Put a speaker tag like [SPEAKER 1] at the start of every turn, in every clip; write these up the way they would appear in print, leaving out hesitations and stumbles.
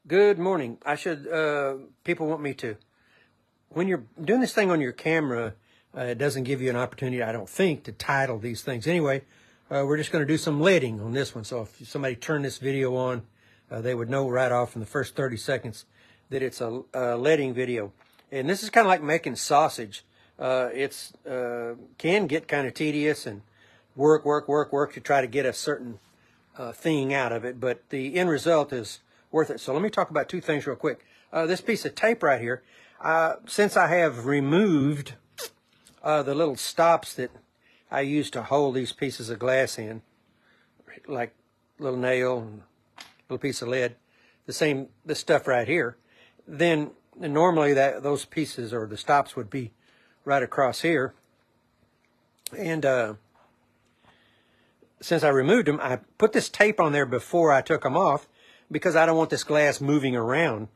[SPEAKER 1] Good morning. People want me to. When you're doing this thing on your camera, it doesn't give you an opportunity, I don't think, to title these things. Anyway, we're just going to do some leading on this one. So if somebody turned this video on, they would know right off in the first 30 seconds that it's a leading video. And this is kind of like making sausage. It's can get kind of tedious and work to try to get a certain thing out of it, but the end result is worth it. So let me talk about two things real quick. This piece of tape right here, since I have removed the little stops that I use to hold these pieces of glass in, like little nail and little piece of lead, this stuff right here, then normally those pieces or the stops would be right across here. And since I removed them, I put this tape on there before I took them off because I don't want this glass moving around.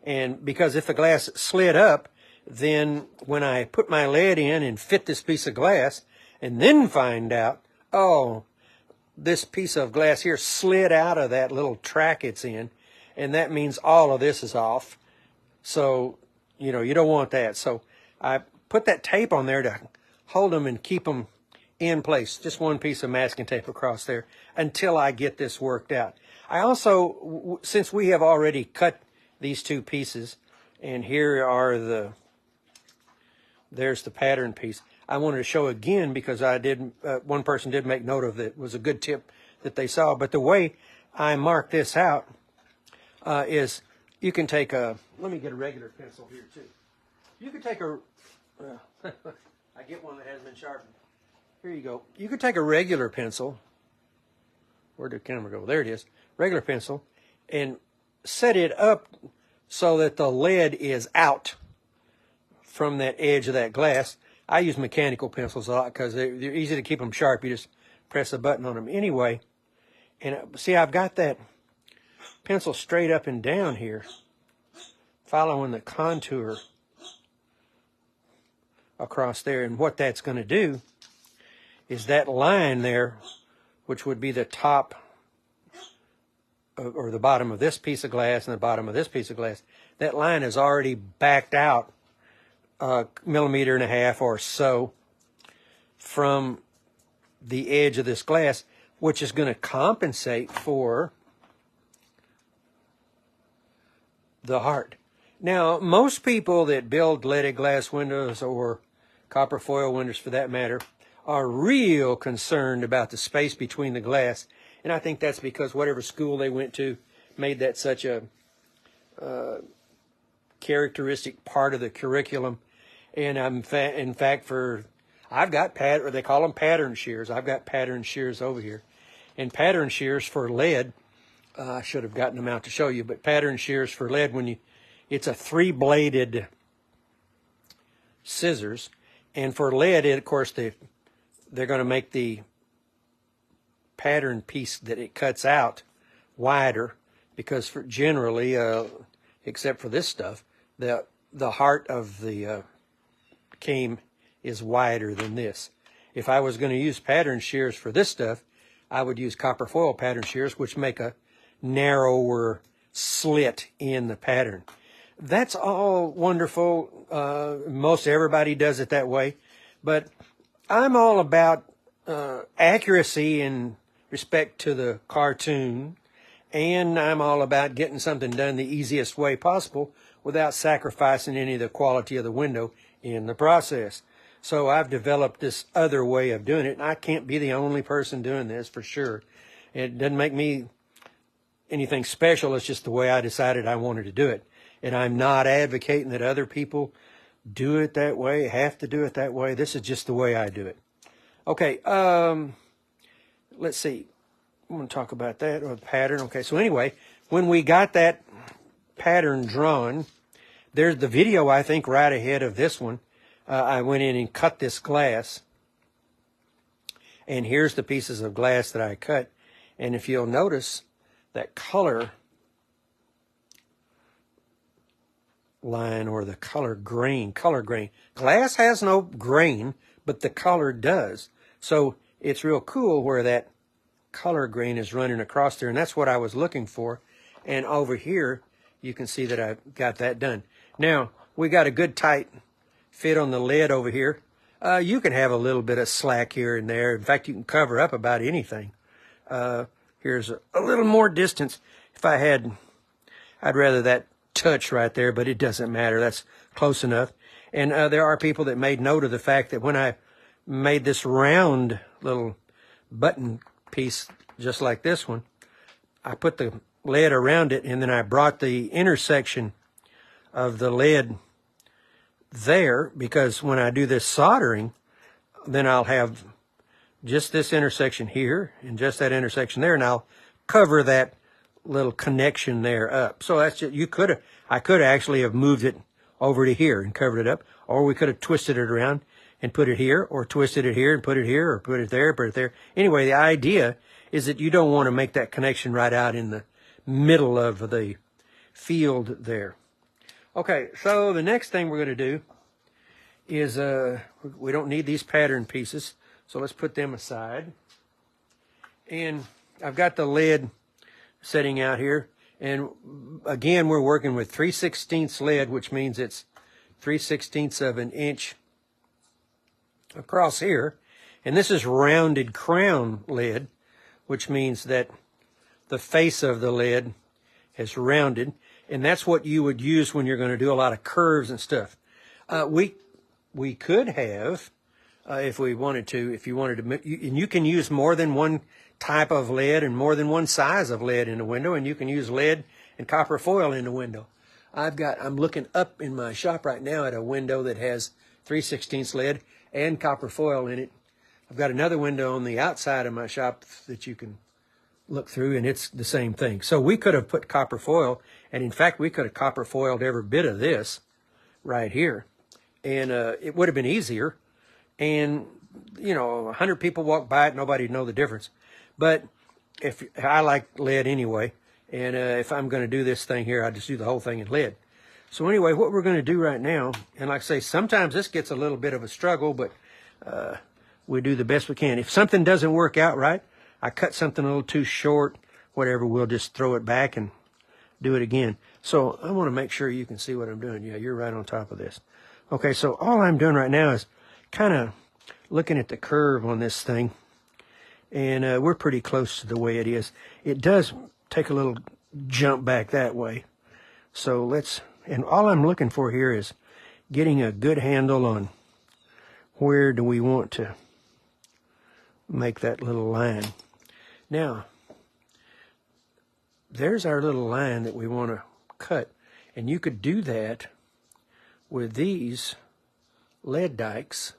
[SPEAKER 1] And because if the glass slid up, then when I put my lead in and fit this piece of glass and then find out, oh, this piece of glass here slid out of that little track it's in, and that means all of this is off. So, you don't want that. So I put that tape on there to hold them and keep them in place. Just one piece of masking tape across there until I get this worked out. I also, since we have already cut these two pieces, and here are there's the pattern piece. I wanted to show again because one person did make note of it. It was a good tip that they saw. But the way I mark this out is you can take let me get a regular pencil here too. You can take I get one that hasn't been sharpened. Here you go. You could take a regular pencil. Where'd the camera go? There it is. Regular pencil. And set it up so that the lead is out from that edge of that glass. I use mechanical pencils a lot because they're easy to keep them sharp. You just press a button on them. Anyway, and see, I've got that pencil straight up and down here, following the contour across there. And what that's going to do is that line there, which would be the top or the bottom of this piece of glass and the bottom of this piece of glass, that line is already backed out a millimeter and a half or so from the edge of this glass, which is going to compensate for the heart. Now, most people that build leaded glass windows or copper foil windows for that matter are real concerned about the space between the glass. And I think that's because whatever school they went to made that such a characteristic part of the curriculum. And in fact, I've got they call them pattern shears. I've got pattern shears over here. And pattern shears for lead, I should have gotten them out to show you, but pattern shears for lead, it's a 3-bladed scissors. And for lead, of course, they're going to make the pattern piece that it cuts out wider because generally, except for this stuff, the heart of the cane is wider than this. If I was going to use pattern shears for this stuff, I would use copper foil pattern shears, which make a narrower slit in the pattern. That's all wonderful. Most everybody does it that way, but I'm all about accuracy in respect to the cartoon, and I'm all about getting something done the easiest way possible without sacrificing any of the quality of the window in the process. So I've developed this other way of doing it, and I can't be the only person doing this for sure. It doesn't make me anything special. It's just the way I decided I wanted to do it. And I'm not advocating that other people do it that way, have to do it that way. This is just the way I do it. Okay, let's see. I'm going to talk about that, or the pattern. Okay, so anyway, when we got that pattern drawn, there's the video, I think, right ahead of this one. I went in and cut this glass. And here's the pieces of glass that I cut. And if you'll notice, that color line or the color grain. Glass has no grain, but the color does. So it's real cool where that color grain is running across there, and that's what I was looking for. And over here, you can see that I've got that done. Now, we got a good tight fit on the lid over here. You can have a little bit of slack here and there. In fact, you can cover up about anything. Here's a little more distance. If I had, I'd rather that touch right there, but it doesn't matter. That's close enough. And there are people that made note of the fact that when I made this round little button piece, just like this one, I put the lead around it, and then I brought the intersection of the lead there, because when I do this soldering, then I'll have just this intersection here and just that intersection there, and I'll cover that little connection there up. So that's just, I could actually have moved it over to here and covered it up, or we could have twisted it around and put it here, or twisted it here and put it here, or put it there, put it there. Anyway, the idea is that you don't want to make that connection right out in the middle of the field there. Okay, so the next thing we're going to do is, we don't need these pattern pieces, so let's put them aside. And I've got the lead setting out here, and again, we're working with 3/16 lead, which means it's 3/16 of an inch across here. And this is rounded crown lead, which means that the face of the lead is rounded, and that's what you would use when you're going to do a lot of curves and stuff. We could have, if we wanted to, if you wanted to, and you can use more than one type of lead and more than one size of lead in the window, and you can use lead and copper foil in the window. I'm looking up in my shop right now at a window that has 3/16 lead and copper foil in it. I've got another window on the outside of my shop that you can look through, and it's the same thing. So we could have put copper foil, and in fact, we could have copper foiled every bit of this right here, and it would have been easier. And, you know, 100 people walk by it, nobody would know the difference. But if I like lead anyway, and if I'm going to do this thing here, I just do the whole thing in lead. So anyway, what we're going to do right now, and like I say, sometimes this gets a little bit of a struggle, but we do the best we can. If something doesn't work out right, I cut something a little too short, whatever, we'll just throw it back and do it again. So I want to make sure you can see what I'm doing. Yeah, you're right on top of this. Okay, so all I'm doing right now is kind of looking at the curve on this thing, and we're pretty close to the way it is. It does take a little jump back that way. So let's, and all I'm looking for here is getting a good handle on where do we want to make that little line. Now, there's our little line that we want to cut, and you could do that with these lead dikes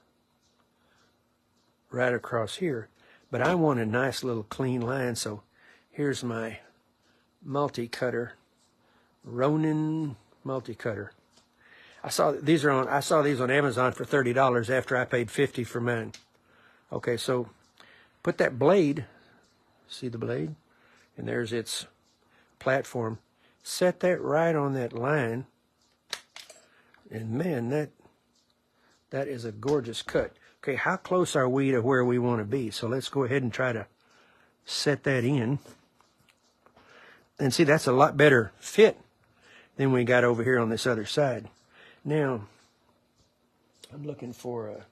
[SPEAKER 1] right across here, but I want a nice little clean line, so here's my multi-cutter, Ronin multi-cutter. I saw these on Amazon for $30 after I paid $50 for mine. Okay, so put that blade, see the blade? And there's its platform. Set that right on that line, and man, that is a gorgeous cut. Okay, how close are we to where we want to be? So let's go ahead and try to set that in. And see, that's a lot better fit than we got over here on this other side. Now, I'm looking for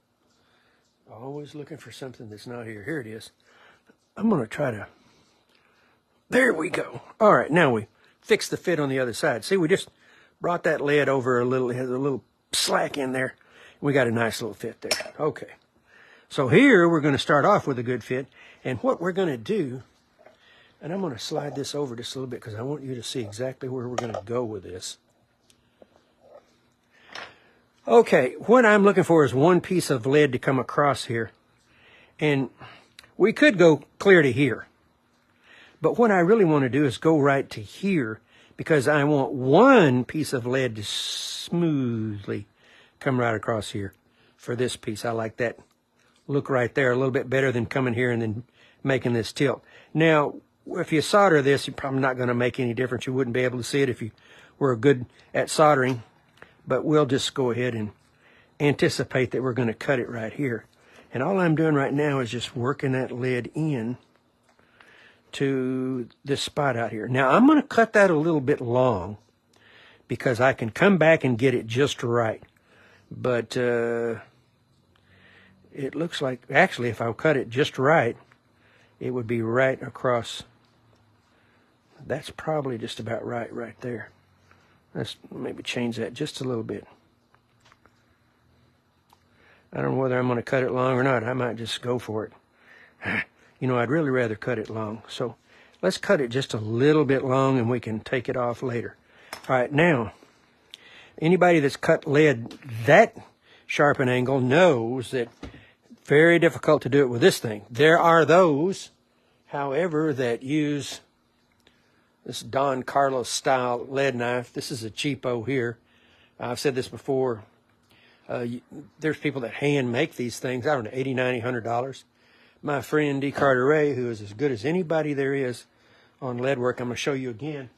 [SPEAKER 1] always looking for something that's not here. Here it is. I'm going to try to, there we go. All right, now we fix the fit on the other side. See, we just brought that lead over a little, it has a little slack in there. We got a nice little fit there. Okay. So here we're going to start off with a good fit. And what we're going to do, and I'm going to slide this over just a little bit because I want you to see exactly where we're going to go with this. Okay, what I'm looking for is one piece of lead to come across here. And we could go clear to here. But what I really want to do is go right to here, because I want one piece of lead to smoothly come right across here for this piece. I like that look right there a little bit better than coming here and then making this tilt. Now, if you solder this, you're probably not going to make any difference. You wouldn't be able to see it if you were good at soldering. But we'll just go ahead and anticipate that we're going to cut it right here. And all I'm doing right now is just working that lead in to this spot out here. Now, I'm going to cut that a little bit long because I can come back and get it just right. But it looks like, actually, if I cut it just right, it would be right across. That's probably just about right there. Let's maybe change that just a little bit. I don't know whether I'm going to cut it long or not. I might just go for it. You know, I'd really rather cut it long. So let's cut it just a little bit long and we can take it off later. All right, now, anybody that's cut lead that sharp an angle knows that very difficult to do it with this thing. There are those, however, that use this Don Carlos style lead knife. This is a cheapo here. I've said this before. There's people that hand make these things, I don't know, $80, $90, $100. My friend D. Carter Ray, who is as good as anybody there is on lead work, I'm going to show you again.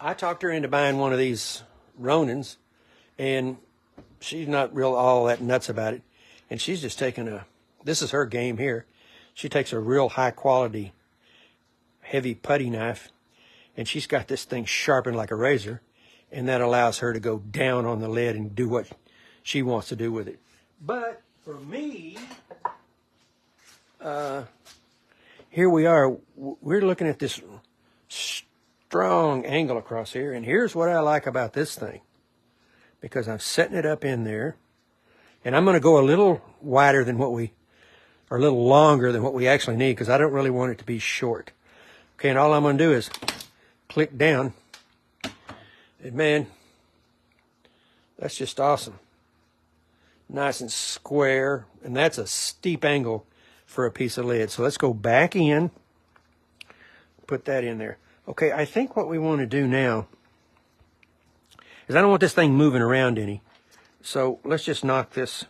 [SPEAKER 1] I talked her into buying one of these Ronins, and she's not real all that nuts about it. And she's just taken this is her game here. She takes a real high quality, heavy putty knife, and she's got this thing sharpened like a razor. And that allows her to go down on the lead and do what she wants to do with it. But for me, here we are. We're looking at this strong angle across here. And here's what I like about this thing. Because I'm setting it up in there. And I'm going to go a little wider than what we, or a little longer than what we actually need. Because I don't really want it to be short. Okay, and all I'm going to do is click down. And man, that's just awesome. Nice and square. And that's a steep angle for a piece of lead. So let's go back in. Put that in there. Okay, I think what we want to do now is I don't want this thing moving around any. So let's just knock this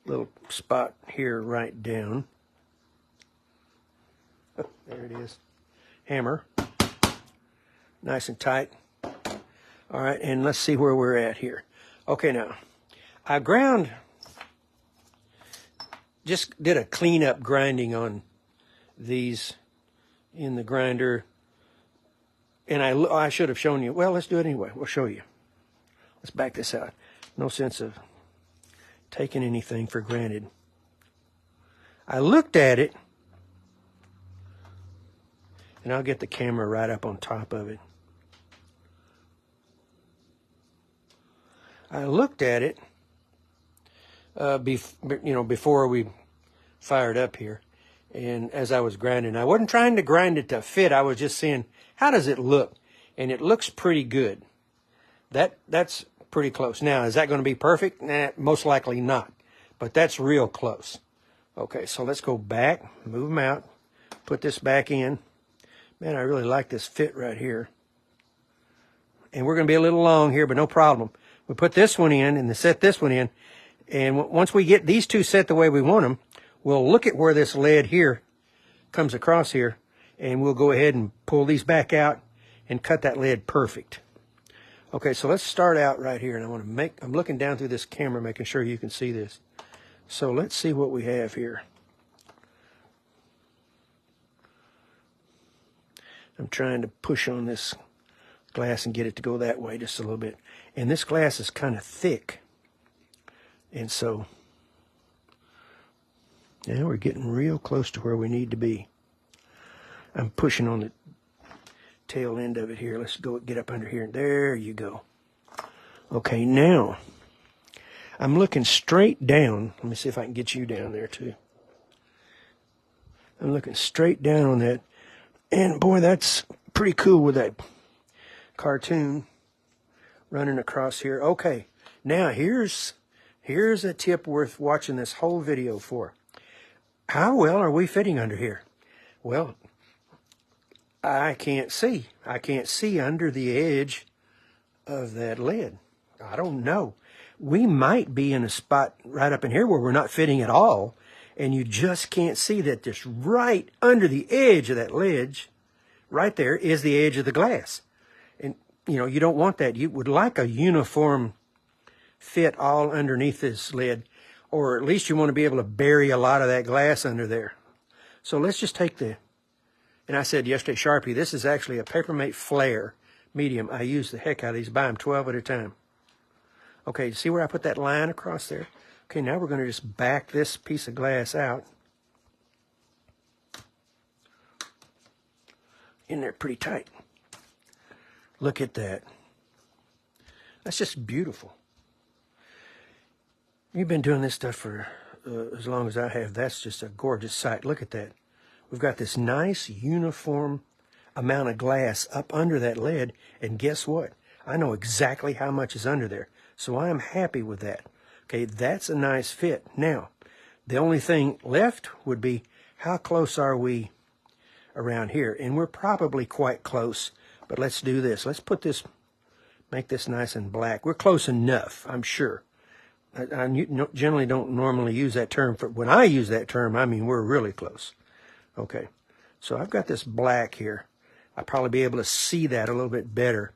[SPEAKER 1] little spot here right down. Oh, there it is. Hammer. Nice and tight. All right, and let's see where we're at here. Okay, now, I just did a cleanup grinding on these in the grinder. And I should have shown you. Well, let's do it anyway. We'll show you. Let's back this out. No sense of taking anything for granted. I looked at it, and I'll get the camera right up on top of it. I looked at it, before we fired up here, and as I was grinding, I wasn't trying to grind it to fit. I was just seeing, how does it look? And it looks pretty good. That's pretty close. Now, is that going to be perfect? Nah, most likely not, but that's real close. Okay, so let's go back, move them out, put this back in. Man, I really like this fit right here. And we're going to be a little long here, but no problem. We put this one in and set this one in. And once we get these two set the way we want them, we'll look at where this lead here comes across here. And we'll go ahead and pull these back out and cut that lead perfect. Okay, so let's start out right here. And I'm looking down through this camera, making sure you can see this. So let's see what we have here. I'm trying to push on this glass and get it to go that way just a little bit. And this glass is kind of thick. And so, now we're getting real close to where we need to be. I'm pushing on the tail end of it here. Let's go get up under here. There you go. Okay, now, I'm looking straight down. Let me see if I can get you down there too. I'm looking straight down on that. And boy, that's pretty cool with that cartoon running across here. Okay, now here's a tip worth watching this whole video for. How well are we fitting under here? Well, I can't see. I can't see under the edge of that lead. I don't know. We might be in a spot right up in here where we're not fitting at all, and you just can't see that just right under the edge of that ledge, right there, is the edge of the glass. And, you don't want that. You would like a uniform fit all underneath this lid, or at least you want to be able to bury a lot of that glass under there. So let's just take the And I said yesterday, Sharpie, this is actually a Papermate Flare medium. I use the heck out of these, buy them 12 at a time. Okay, see where I put that line across there? Okay, now we're going to just back this piece of glass out. In there pretty tight. Look at that. That's just beautiful. You've been doing this stuff for as long as I have. That's just a gorgeous sight. Look at that. We've got this nice uniform amount of glass up under that lead, and guess what? I know exactly how much is under there, so I'm happy with that. Okay, that's a nice fit. Now, the only thing left would be how close are we around here? And we're probably quite close, but let's do this. Let's put this, make this nice and black. We're close enough, I'm sure. I generally don't normally use that term. When I use that term, I mean we're really close. Okay, so I've got this black here. I'll probably be able to see that a little bit better.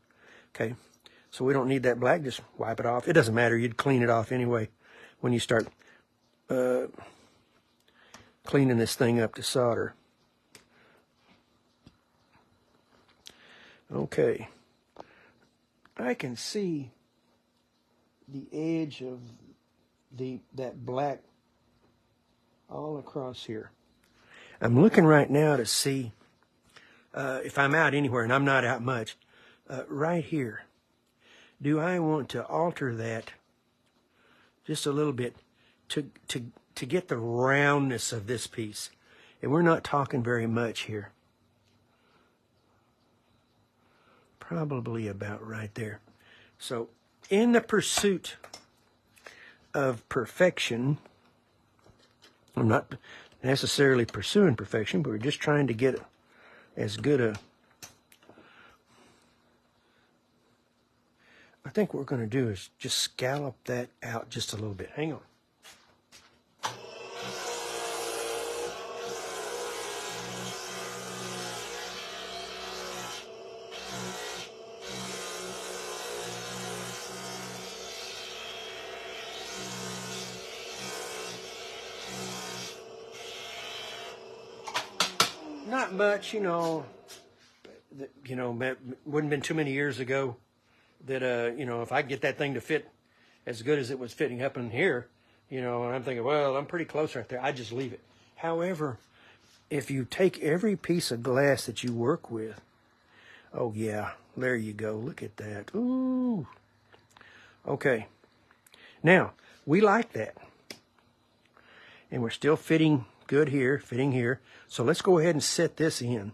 [SPEAKER 1] Okay, so we don't need that black. Just wipe it off. It doesn't matter. You'd clean it off anyway when you start cleaning this thing up to solder. Okay, I can see the edge of that black all across here. I'm looking right now to see if I'm out anywhere, and I'm not out much, right here. Do I want to alter that just a little bit to get the roundness of this piece? And we're not talking very much here. Probably about right there. So in the pursuit of perfection, I'm not necessarily pursuing perfection, but we're just trying to get as good a... I think what we're going to do is just scallop that out just a little bit. Hang on. Not much, you know. Wouldn't have been too many years ago that, if I get that thing to fit as good as it was fitting up in here, and I'm thinking, well, I'm pretty close right there. I just leave it. However, if you take every piece of glass that you work with, oh yeah, there you go. Look at that. Ooh. Okay. Now, we like that. And we're still fitting good here, fitting here. So let's go ahead and set this in.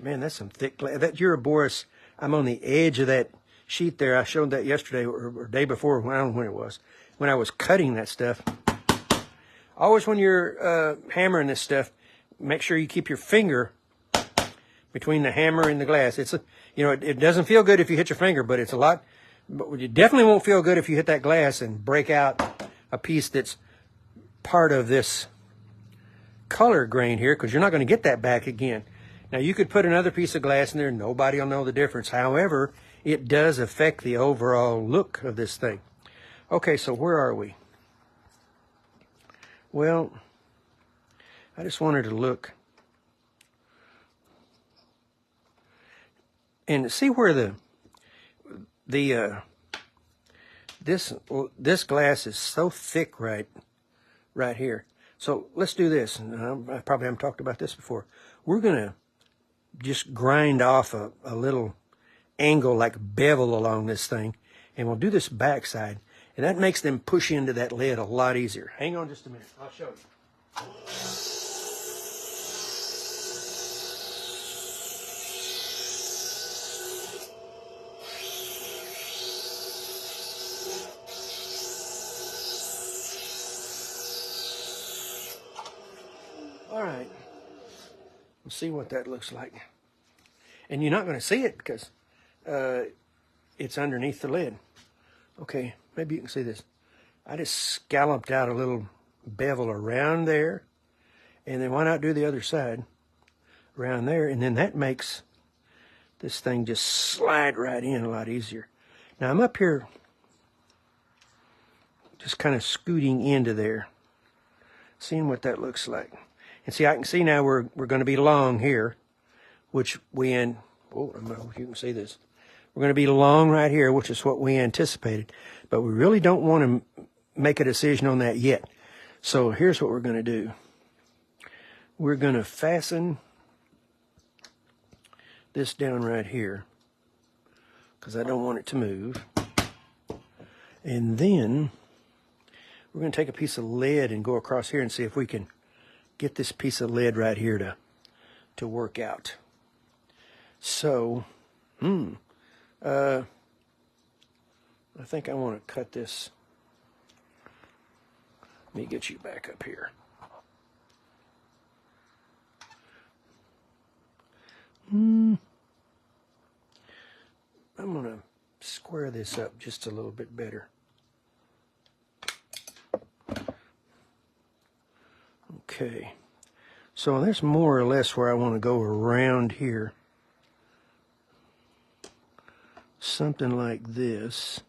[SPEAKER 1] Man, that's some thick glass. That Uroboros, I'm on the edge of that sheet there. I showed that yesterday or day before, I don't know when it was, when I was cutting that stuff. Always when you're hammering this stuff, make sure you keep your finger between the hammer and the glass. It's it doesn't feel good if you hit your finger, but it's a lot. But you definitely won't feel good if you hit that glass and break out a piece that's part of this color grain here, because you're not going to get that back again. Now, you could put another piece of glass in there, nobody will know the difference. However, it does affect the overall look of this thing. Okay, so where are we? Well, I just wanted to look and see where this glass is so thick right here. So let's do this. And I probably haven't talked about this before. We're going to just grind off a little angle like bevel along this thing. And we'll do this backside. And that makes them push into that lead a lot easier. Hang on just a minute. I'll show you. All right. We'll see what that looks like. And you're not going to see it because it's underneath the lid. Okay, maybe you can see this. I just scalloped out a little bevel around there. And then why not do the other side around there? And then that makes this thing just slide right in a lot easier. Now I'm up here just kind of scooting into there, seeing what that looks like. And see, I can see now we're going to be long here, which we I don't know if you can see this. We're going to be long right here, which is what we anticipated. But we really don't want to make a decision on that yet. So here's what we're going to do. We're going to fasten this down right here because I don't want it to move. And then we're going to take a piece of lead and go across here and see if we can get this piece of lead right here to work out. So, I think I want to cut this. Let me get you back up here. I'm going to square this up just a little bit better. Okay, so that's more or less where I want to go around here. Something like this.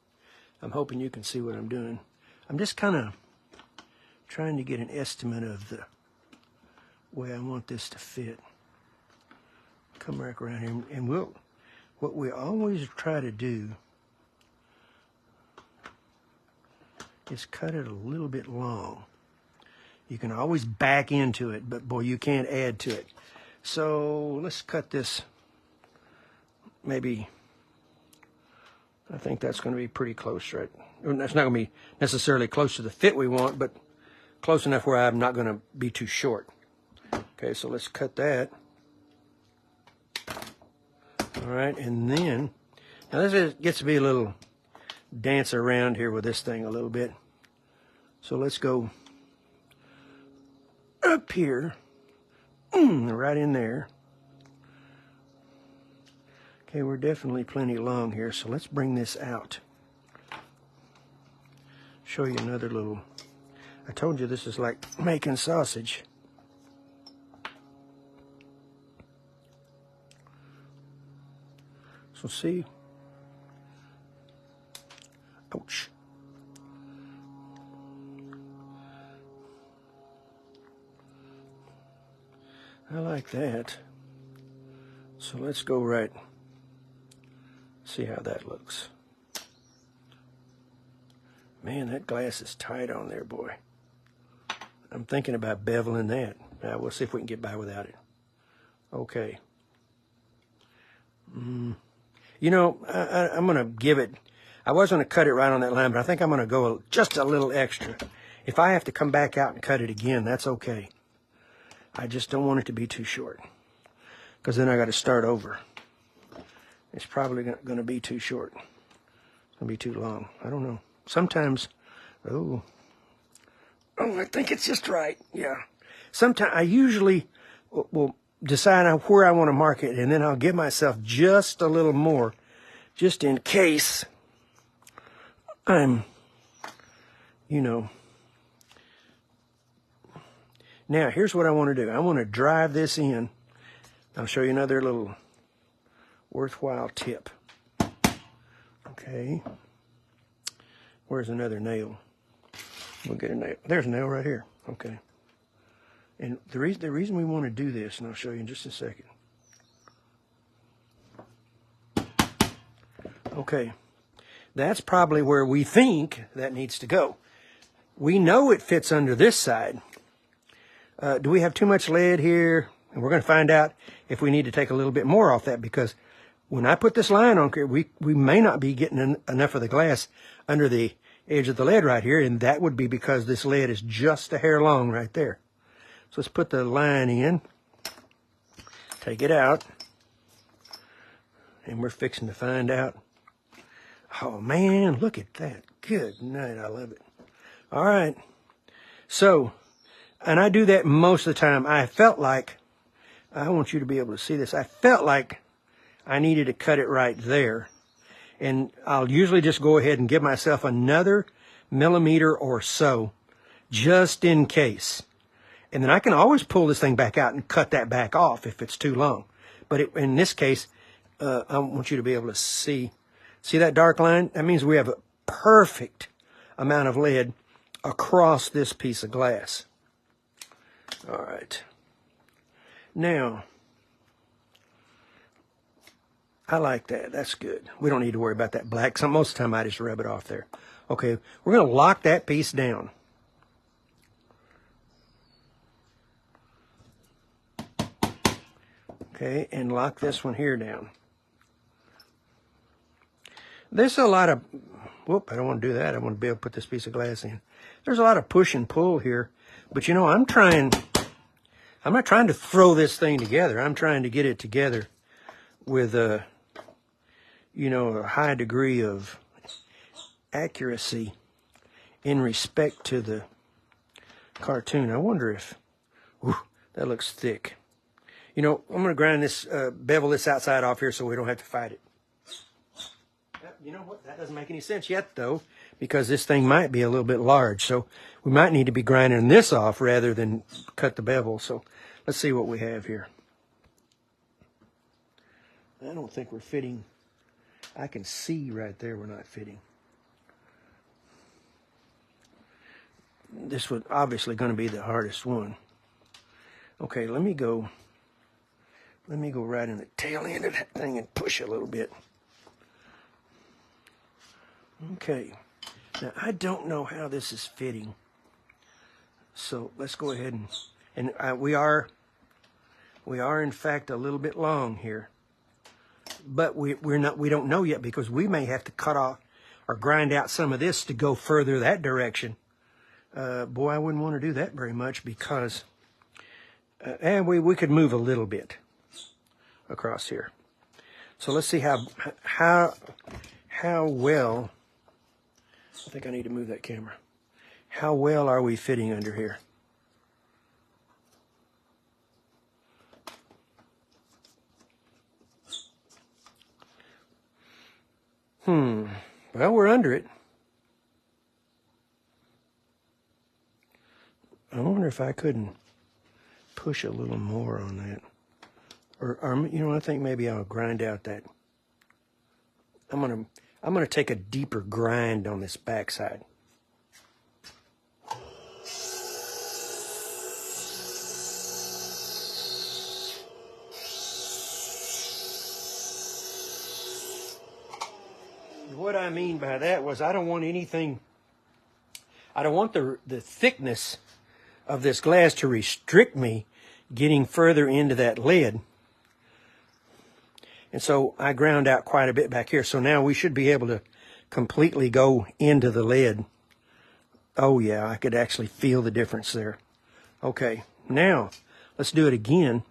[SPEAKER 1] I'm hoping you can see what I'm doing. I'm just kind of trying to get an estimate of the way I want this to fit. Come back around here, and what we always try to do is cut it a little bit long. You can always back into it, but boy, you can't add to it. So let's cut this maybe, I think that's going to be pretty close, right? That's not going to be necessarily close to the fit we want, but close enough where I'm not going to be too short. Okay, so let's cut that. All right, and then, now this gets to be a little dance around here with this thing a little bit. So let's go up here, right in there. Okay, we're definitely plenty long here, so let's bring this out. Show you another little, I told you this is like making sausage. So see, ouch. I like that. So let's go right, see how that looks. Man, that glass is tight on there, boy. I'm thinking about beveling that. Now, we'll see if we can get by without it. Okay. You know, I'm going to give it, I was going to cut it right on that line, but I think I'm going to go just a little extra. If I have to come back out and cut it again, that's okay. I just don't want it to be too short, because then I got to start over. It's probably going to be too short. It's going to be too long. I don't know. Sometimes, oh, I think it's just right. Yeah. Sometimes I usually will decide where I want to mark it, and then I'll give myself just a little more, just in case I'm, you know. Now, here's what I want to do. I want to drive this in. I'll show you another little worthwhile tip. Okay. Where's another nail? We'll get a nail. There's a nail right here. Okay. And the reason we want to do this, and I'll show you in just a second. Okay. That's probably where we think that needs to go. We know it fits under this side. Do we have too much lead here? And we're going to find out if we need to take a little bit more off that, because when I put this line on here, we may not be getting enough of the glass under the edge of the lead right here, and that would be because this lead is just a hair long right there. So let's put the line in, take it out, and we're fixing to find out. Oh man, look at that. Good night, I love it. All right, so, and I do that most of the time. I felt like, I want you to be able to see this, I felt like I needed to cut it right there. And I'll usually just go ahead and give myself another millimeter or so, just in case. And then I can always pull this thing back out and cut that back off if it's too long. But in this case, I want you to be able to see that dark line? That means we have a perfect amount of lead across this piece of glass. All right. Now, I like that. That's good. We don't need to worry about that black. So most of the time I just rub it off there. Okay, we're going to lock that piece down. Okay, and lock this one here down. There's a lot of, whoop, I don't want to do that. I want to be able to put this piece of glass in. There's a lot of push and pull here. But you know, I'm not trying to throw this thing together. I'm trying to get it together with a, you know, a high degree of accuracy in respect to the cartoon. I wonder if, ooh, that looks thick. You know, I'm going to grind this, bevel this outside off here so we don't have to fight it. You know what? That doesn't make any sense yet, though, because this thing might be a little bit large. So we might need to be grinding this off rather than cut the bevel. So let's see what we have here. I don't think we're fitting. I can see right there we're not fitting. This was obviously going to be the hardest one. Okay, let me go right in the tail end of that thing and push a little bit. Okay, now I don't know how this is fitting, so let's go ahead and we are in fact a little bit long here, but we don't know yet, because we may have to cut off or grind out some of this to go further that direction. Boy, I wouldn't want to do that very much, because and we could move a little bit across here. So let's see how well. I think I need to move that camera. How well are we fitting under here? Well, we're under it. I wonder if I couldn't push a little more on that. Or you know, I think maybe I'll grind out that. I'm gonna take a deeper grind on this backside. What I mean by that was I don't want anything. I don't want the thickness of this glass to restrict me getting further into that lid. And so I ground out quite a bit back here. So now we should be able to completely go into the lid. Oh yeah, I could actually feel the difference there. Okay, now let's do it again.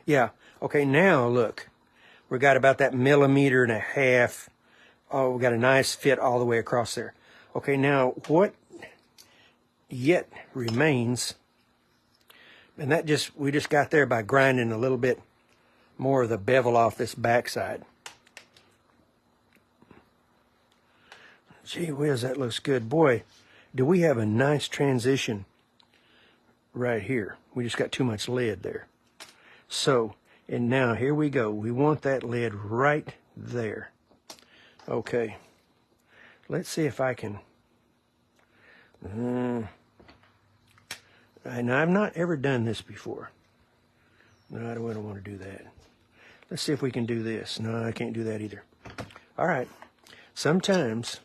[SPEAKER 1] Yeah, okay, now look. We got about that 1.5 millimeters. Oh, we got a nice fit all the way across there. Okay, now what yet remains, and that we just got there by grinding a little bit more of the bevel off this backside. Gee whiz, that looks good. Boy, do we have a nice transition right here. We just got too much lead there. So, and now here we go. We want that lid right there. Okay, let's see if I can. And I've not ever done this before. No, I don't want to do that. Let's see if we can do this. No, I can't do that either. All right. Sometimes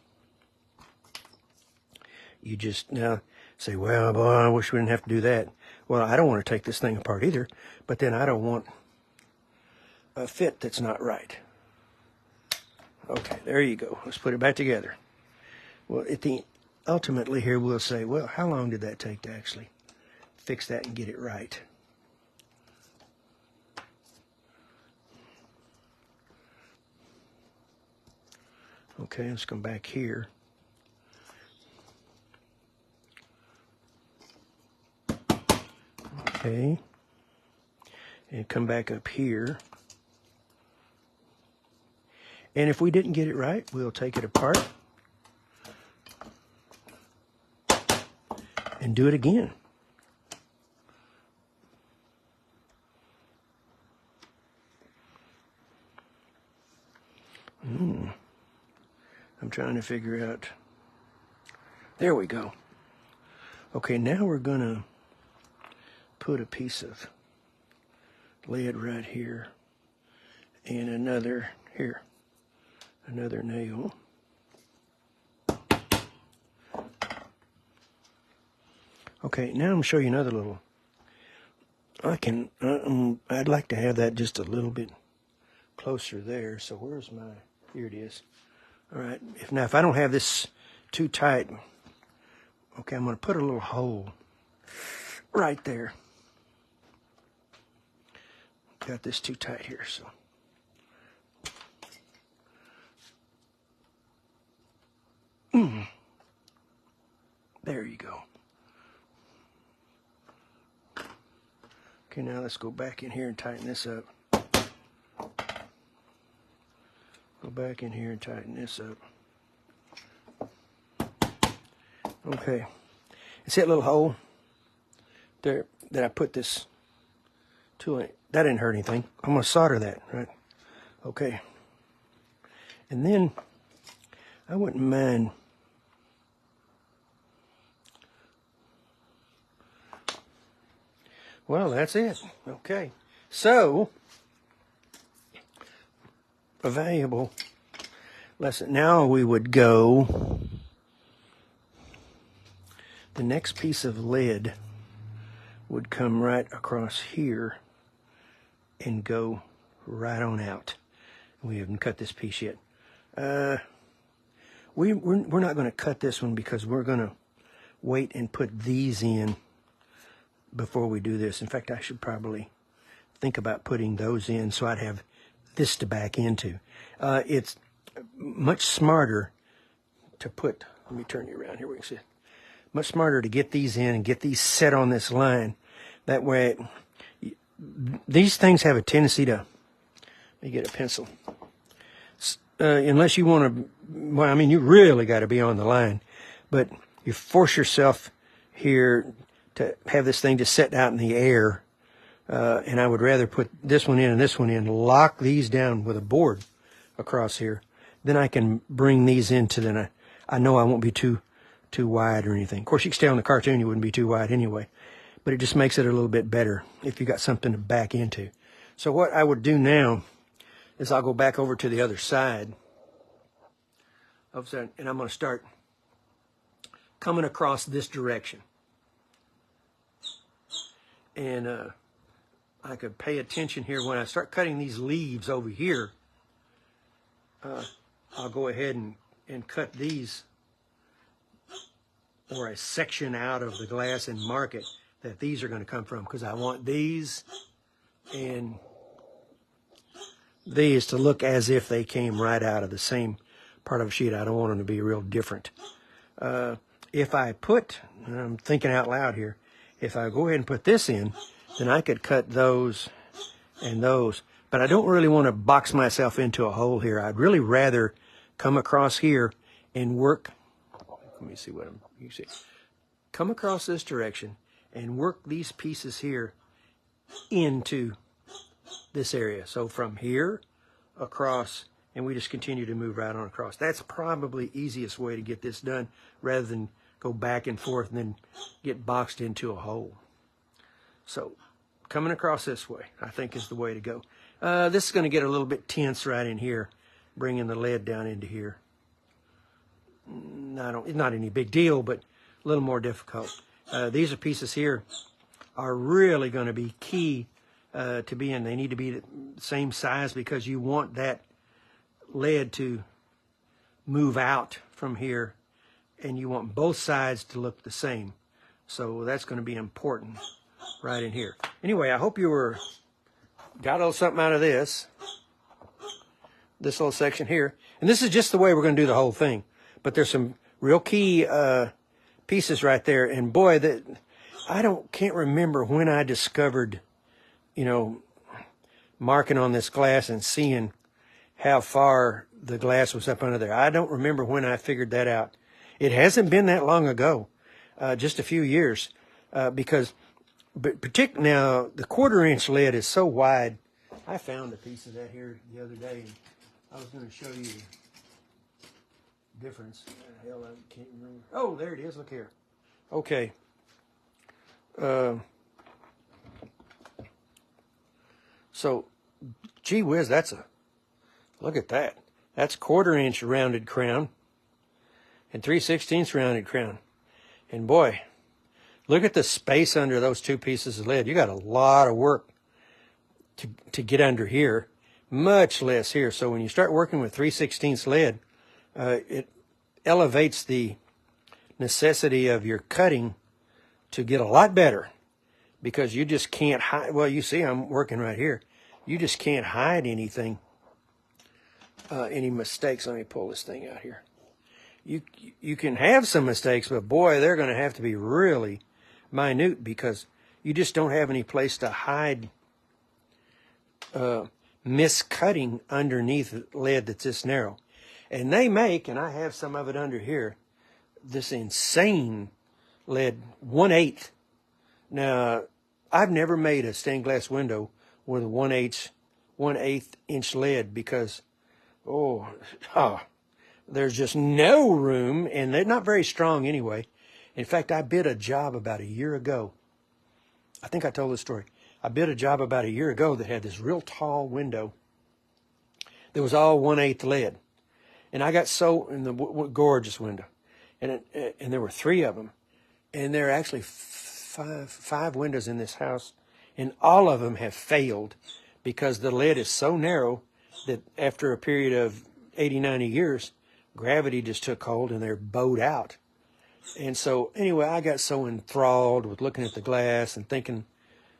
[SPEAKER 1] you just now say, well, boy, I wish we didn't have to do that. Well, I don't want to take this thing apart either, but then I don't want a fit that's not right. Okay, there you go. Let's put it back together. Well, ultimately here we'll say, well, how long did that take to actually fix that and get it right? Okay, let's come back here. Okay, and come back up here. And if we didn't get it right, we'll take it apart and do it again. I'm trying to figure out. There we go. Okay, now we're gonna put a piece of lead right here and another here, another nail. Okay, now I'm gonna show you another little. I'd like to have that just a little bit closer there. So where's my? Here it is. All right. If I don't have this too tight, okay, I'm gonna put a little hole right there. Got this too tight here, so. There you go. Okay, now let's go back in here and tighten this up. Go back in here and tighten this up. Okay. See that little hole there that I put this tool in? That didn't hurt anything. I'm going to solder that, right? Okay. And then I wouldn't mind well, that's it. Okay. So, a valuable lesson. Now we would go, the next piece of lead would come right across here and go right on out. We haven't cut this piece yet. We're not going to cut this one because we're going to wait and put these in before we do this. In fact, I should probably think about putting those in so I'd have this to back into. It's much smarter to put, let me turn you around here, we can see it. Much smarter to get these in and get these set on this line. That way, these things have a tendency to, let me get a pencil. Unless you want to, well, I mean, you really got to be on the line, but you force yourself here to have this thing just set out in the air, and I would rather put this one in and this one in, lock these down with a board across here. Then I can bring these into, then I know I won't be too wide or anything. Of course, you can stay on the cartoon, you wouldn't be too wide anyway, but it just makes it a little bit better if you got something to back into. So what I would do now is I'll go back over to the other side, and I'm going to start coming across this direction. And I could pay attention here when I start cutting these leaves over here. I'll go ahead and cut these, or a section out of the glass, and mark it that these are going to come from, because I want these and these to look as if they came right out of the same part of a sheet. I don't want them to be real different. If I put, and I'm thinking out loud here, if I go ahead and put this in, then I could cut those and those. But I don't really want to box myself into a hole here. I'd really rather come across here and work. Let me see what you see. Come across this direction and work these pieces here into this area. So from here across, and we just continue to move right on across. That's probably the easiest way to get this done, rather than go back and forth and then get boxed into a hole. So coming across this way, I think, is the way to go. This is going to get a little bit tense right in here, bringing the lead down into here. It's not any big deal, but a little more difficult. These are pieces here are really going to be key to be in. They need to be the same size, because you want that lead to move out from here, and you want both sides to look the same. So that's going to be important right in here. Anyway, I hope you got a little something out of this little section here. And this is just the way we're going to do the whole thing. But there's some real key pieces right there. And boy, can't remember when I discovered, marking on this glass and seeing how far the glass was up under there. I don't remember when I figured that out. It hasn't been that long ago, just a few years, because particularly now the 1/4-inch lead is so wide. I found a piece of that here the other day, and I was going to show you the difference. Hell, I can't remember. Oh, there it is. Look here. Okay, So, gee whiz, look at that. That's 1/4 inch rounded crown and 3/16 rounded crown. And boy, look at the space under those two pieces of lead. You got a lot of work to get under here, much less here. So when you start working with 3/16 lead, it elevates the necessity of your cutting to get a lot better, because you just can't hide. Well, you see I'm working right here. You just can't hide anything, any mistakes. Let me pull this thing out here. You can have some mistakes, but boy, they're going to have to be really minute, because you just don't have any place to hide miscutting underneath lead that's this narrow. And they make, and I have some of it under here, this insane lead 1/8. Now, I've never made a stained glass window with a 1/8 inch lead, because there's just no room, and they're not very strong anyway. In fact, I bid a job about a year ago. I think I told this story. I bid a job about a year ago that had this real tall window that was all 1/8 lead. And I got so, in the gorgeous window. And there were 3 of them. And there are actually five windows in this house. And all of them have failed, because the lead is so narrow that after a period of 80, 90 years, gravity just took hold and they're bowed out. And so anyway, I got so enthralled with looking at the glass and thinking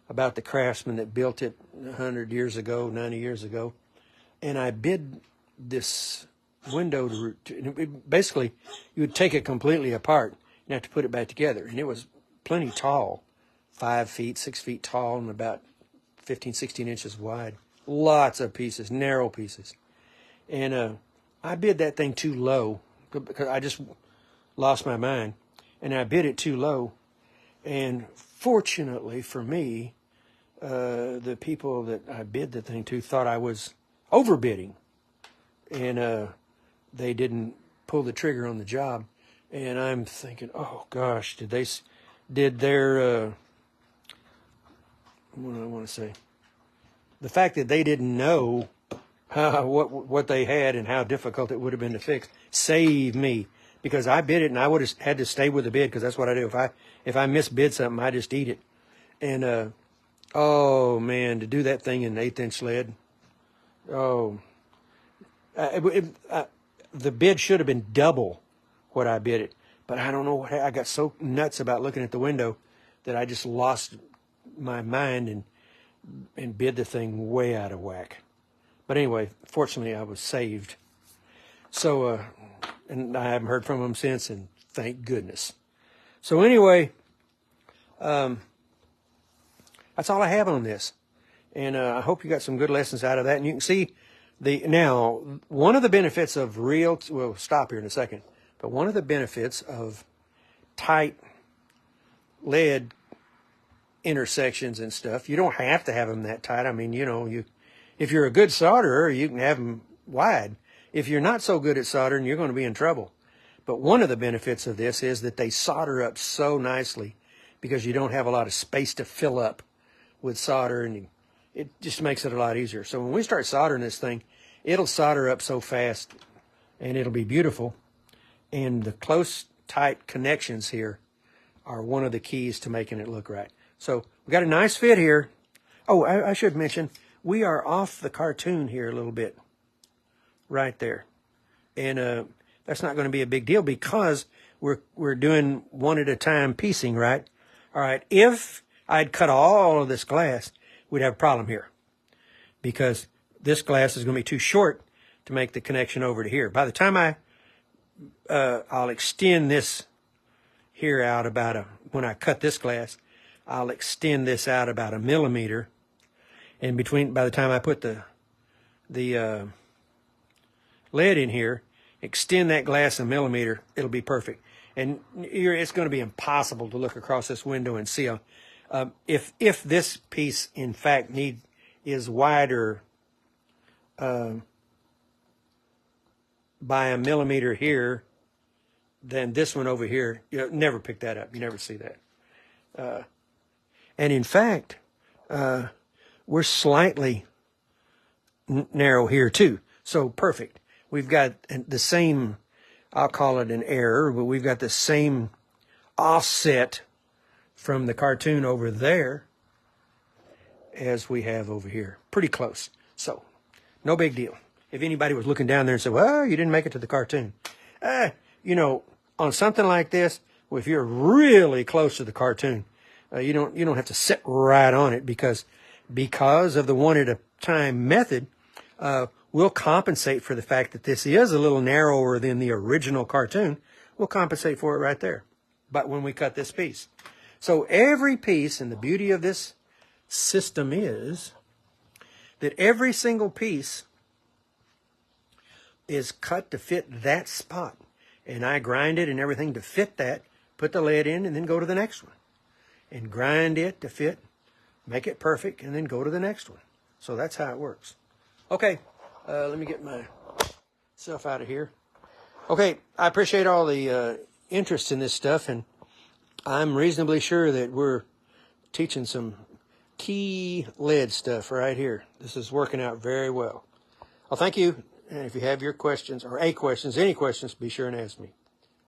[SPEAKER 1] about the craftsman that built it 100 years ago, 90 years ago. And I bid this window basically, you would take it completely apart and have to put it back together. And it was plenty tall, 5 feet, 6 feet tall, and about 15, 16 inches wide. Lots of pieces, narrow pieces. And I bid that thing too low, because I just lost my mind. And I bid it too low. And fortunately for me, the people that I bid the thing to thought I was overbidding. And they didn't pull the trigger on the job. And I'm thinking, oh gosh, did their, what do I want to say? The fact that they didn't know what they had and how difficult it would have been to fix saved me, because I bid it and I would have had to stay with the bid, because that's what I do. If I misbid something, I just eat it. And oh man, to do that thing in 1/8 inch lead, the bid should have been double what I bid it. But I don't know what I got so nuts about looking at the window that I just lost my mind and bid the thing way out of whack. But anyway, fortunately, I was saved. So, and I haven't heard from them since, and thank goodness. So anyway, that's all I have on this. And I hope you got some good lessons out of that. And you can see now, one of the benefits of we'll stop here in a second, but one of the benefits of tight lead intersections and stuff, you don't have to have them that tight. I mean, if you're a good solderer, you can have them wide. If you're not so good at soldering, you're going to be in trouble. But one of the benefits of this is that they solder up so nicely, because you don't have a lot of space to fill up with solder, and it just makes it a lot easier. So when we start soldering this thing, it'll solder up so fast, and it'll be beautiful. And the close, tight connections here are one of the keys to making it look right. So we got a nice fit here. Oh, I should mention, we are off the cartoon here a little bit, right there. And that's not going to be a big deal, because we're doing one at a time piecing, right? All right, if I'd cut all of this glass, we'd have a problem here, because this glass is going to be too short to make the connection over to here. By the time I'll extend this here out when I cut this glass, I'll extend this out about 1 millimeter. And by the time I put the lead in here, extend that glass 1 millimeter, it'll be perfect. And it's going to be impossible to look across this window and see if this piece in fact is wider by 1 millimeter here than this one over here. You'll never pick that up. You never see that. And in fact, we're slightly narrow here too. So perfect. We've got the same, I'll call it an error, but we've got the same offset from the cartoon over there as we have over here. Pretty close. So, no big deal. If anybody was looking down there and said, well, you didn't make it to the cartoon. You know, on something like this, well, if you're really close to the cartoon, you don't have to sit right on it because of the one at a time method, we'll compensate for the fact that this is a little narrower than the original cartoon. We'll compensate for it right there. But when we cut this piece. So every piece, and the beauty of this system is that every single piece is cut to fit that spot. And I grind it and everything to fit that, put the lead in, and then go to the next one. And grind it to fit, make it perfect, and then go to the next one. So that's how it works. Okay, let me get myself out of here. Okay, I appreciate all the interest in this stuff, and I'm reasonably sure that we're teaching some key lead stuff right here. This is working out very well. Well, thank you. And if you have your questions, or any questions, be sure and ask me.